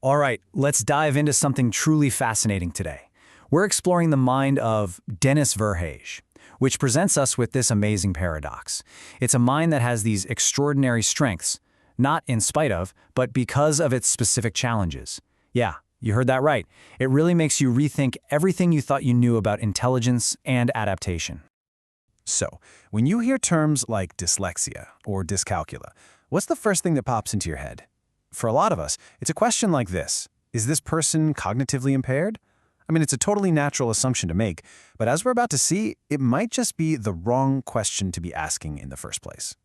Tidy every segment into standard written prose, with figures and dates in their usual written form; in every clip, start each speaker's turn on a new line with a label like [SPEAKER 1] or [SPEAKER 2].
[SPEAKER 1] All right, let's dive into something truly fascinating today. We're exploring the mind of Denis Verhage, which presents us with this amazing paradox. It's a mind that has these extraordinary strengths, not in spite of, but because of its specific challenges. Yeah, you heard that right. It really makes you rethink everything you thought you knew about intelligence and adaptation.
[SPEAKER 2] So, when you hear terms like dyslexia or dyscalculia, what's the first thing that pops into your head? For a lot of us, it's a question like this. Is this person cognitively impaired? I mean, it's a totally natural assumption to make, but as we're about to see, it might just be the wrong question to be asking in the first place.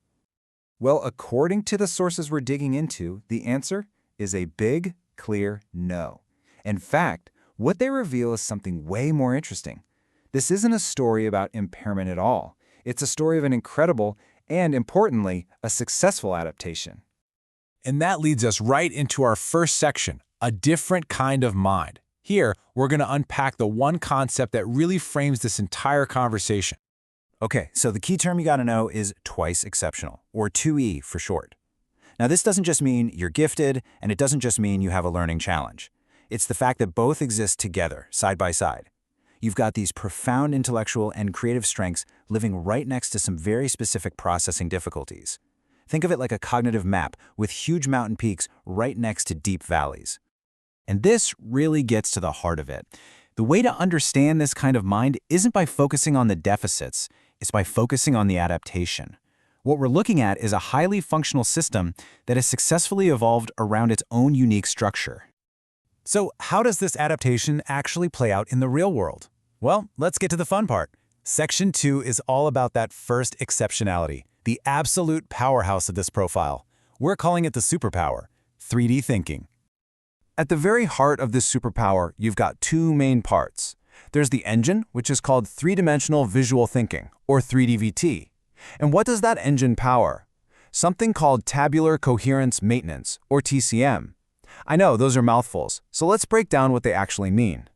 [SPEAKER 3] Well, according to the sources we're digging into, the answer is a big, clear no. In fact, what they reveal is something way more interesting. This isn't a story about impairment at all. It's a story of an incredible and, importantly, a successful adaptation.
[SPEAKER 2] And that leads us right into our first section, a different kind of mind. Here, we're going to unpack the one concept that really frames this entire conversation.
[SPEAKER 3] Okay, so the key term you got to know is twice exceptional, or 2E for short. Now, this doesn't just mean you're gifted, and it doesn't just mean you have a learning challenge. It's the fact that both exist together, side by side. You've got these profound intellectual and creative strengths living right next to some very specific processing difficulties. Think of it like a cognitive map with huge mountain peaks right next to deep valleys. And this really gets to the heart of it. The way to understand this kind of mind isn't by focusing on the deficits, it's by focusing on the adaptation. What we're looking at is a highly functional system that has successfully evolved around its own unique structure.
[SPEAKER 2] So, how does this adaptation actually play out in the real world? Well, let's get to the fun part. Section 2 is all about that first exceptionality, the absolute powerhouse of this profile. We're calling it the superpower, 3D thinking.
[SPEAKER 3] At the very heart of this superpower, you've got two main parts. There's the engine, which is called three-dimensional visual thinking, or 3DVT. And what does that engine power? Something called tabular coherence maintenance, or TCM. I know, those are mouthfuls, so let's break down what they actually mean.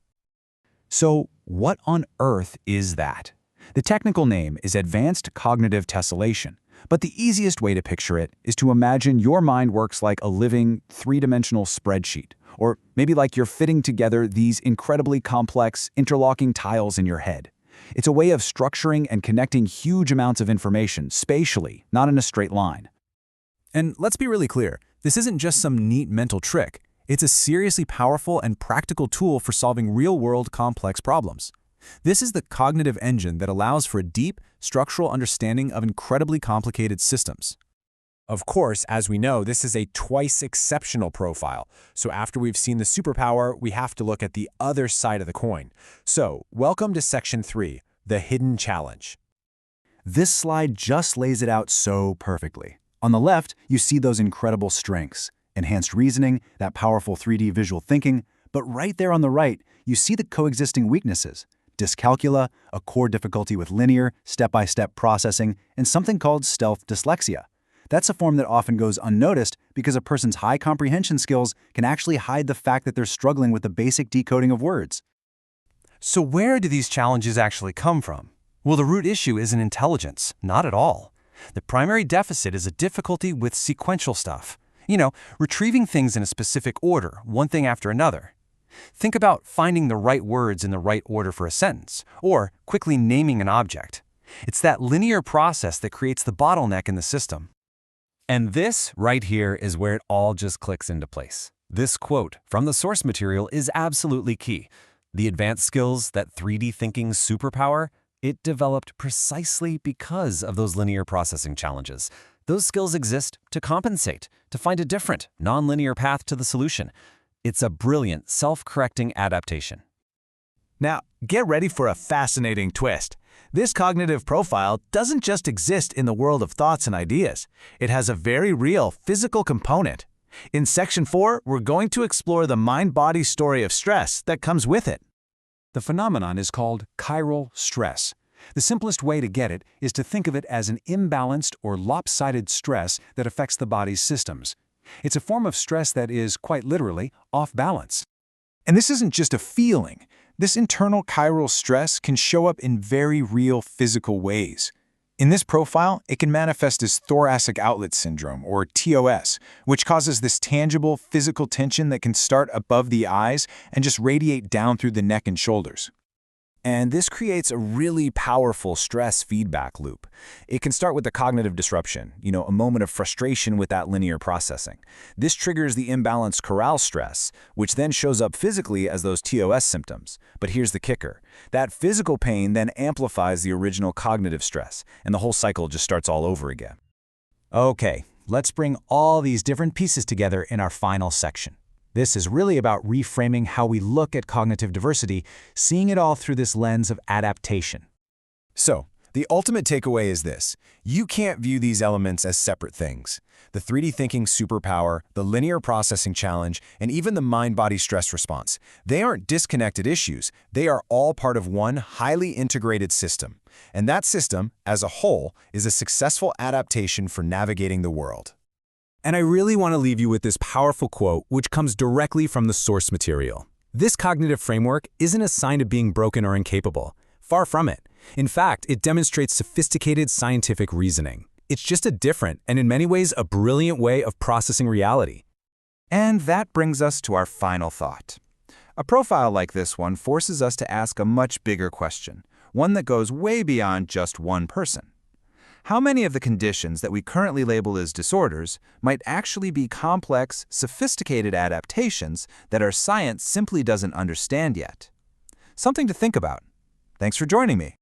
[SPEAKER 3] So, what on earth is that? The technical name is advanced cognitive tessellation, but the easiest way to picture it is to imagine your mind works like a living, three-dimensional spreadsheet, or maybe like you're fitting together these incredibly complex, interlocking tiles in your head. It's a way of structuring and connecting huge amounts of information spatially, not in a straight line.
[SPEAKER 2] And let's be really clear, this isn't just some neat mental trick. It's a seriously powerful and practical tool for solving real-world complex problems. This is the cognitive engine that allows for a deep, structural understanding of incredibly complicated systems. Of course, as we know, this is a twice exceptional profile. So after we've seen the superpower, we have to look at the other side of the coin. So, welcome to Section 3, the hidden challenge.
[SPEAKER 3] This slide just lays it out so perfectly. On the left, you see those incredible strengths, enhanced reasoning, that powerful 3D visual thinking, but right there on the right, you see the coexisting weaknesses. Dyscalculia, a core difficulty with linear, step-by-step processing, and something called stealth dyslexia. That's a form that often goes unnoticed because a person's high comprehension skills can actually hide the fact that they're struggling with the basic decoding of words.
[SPEAKER 4] So where do these challenges actually come from? Well, the root issue isn't intelligence, not at all. The primary deficit is a difficulty with sequential stuff. Retrieving things in a specific order, one thing after another. Think about finding the right words in the right order for a sentence, or quickly naming an object. It's that linear process that creates the bottleneck in the system.
[SPEAKER 1] And this right here is where it all just clicks into place. This quote from the source material is absolutely key. The advanced skills, that 3D thinking superpower, it developed precisely because of those linear processing challenges. Those skills exist to compensate, to find a different, nonlinear path to the solution. It's a brilliant, self-correcting adaptation.
[SPEAKER 2] Now, get ready for a fascinating twist. This cognitive profile doesn't just exist in the world of thoughts and ideas. It has a very real physical component. In Section 4, we're going to explore the mind-body story of stress that comes with it.
[SPEAKER 5] The phenomenon is called chiral stress. The simplest way to get it is to think of it as an imbalanced or lopsided stress that affects the body's systems. It's a form of stress that is, quite literally, off balance.
[SPEAKER 2] And this isn't just a feeling. This internal chiral stress can show up in very real physical ways.
[SPEAKER 5] In this profile, it can manifest as thoracic outlet syndrome, or TOS, which causes this tangible physical tension that can start above the eyes and just radiate down through the neck and shoulders.
[SPEAKER 2] And this creates a really powerful stress feedback loop. It can start with a cognitive disruption, a moment of frustration with that linear processing. This triggers the imbalanced chorale stress, which then shows up physically as those TOS symptoms. But here's the kicker. That physical pain then amplifies the original cognitive stress, and the whole cycle just starts all over again.
[SPEAKER 3] Okay, let's bring all these different pieces together in our final section. This is really about reframing how we look at cognitive diversity, seeing it all through this lens of adaptation.
[SPEAKER 1] So, the ultimate takeaway is this. You can't view these elements as separate things. The 3D thinking superpower, the linear processing challenge, and even the mind-body stress response. They aren't disconnected issues. They are all part of one highly integrated system. And that system, as a whole, is a successful adaptation for navigating the world.
[SPEAKER 2] And I really want to leave you with this powerful quote, which comes directly from the source material. This cognitive framework isn't a sign of being broken or incapable. Far from it. In fact, it demonstrates sophisticated scientific reasoning. It's just a different, and in many ways, a brilliant way of processing reality.
[SPEAKER 3] And that brings us to our final thought. A profile like this one forces us to ask a much bigger question, one that goes way beyond just one person. How many of the conditions that we currently label as disorders might actually be complex, sophisticated adaptations that our science simply doesn't understand yet? Something to think about. Thanks for joining me.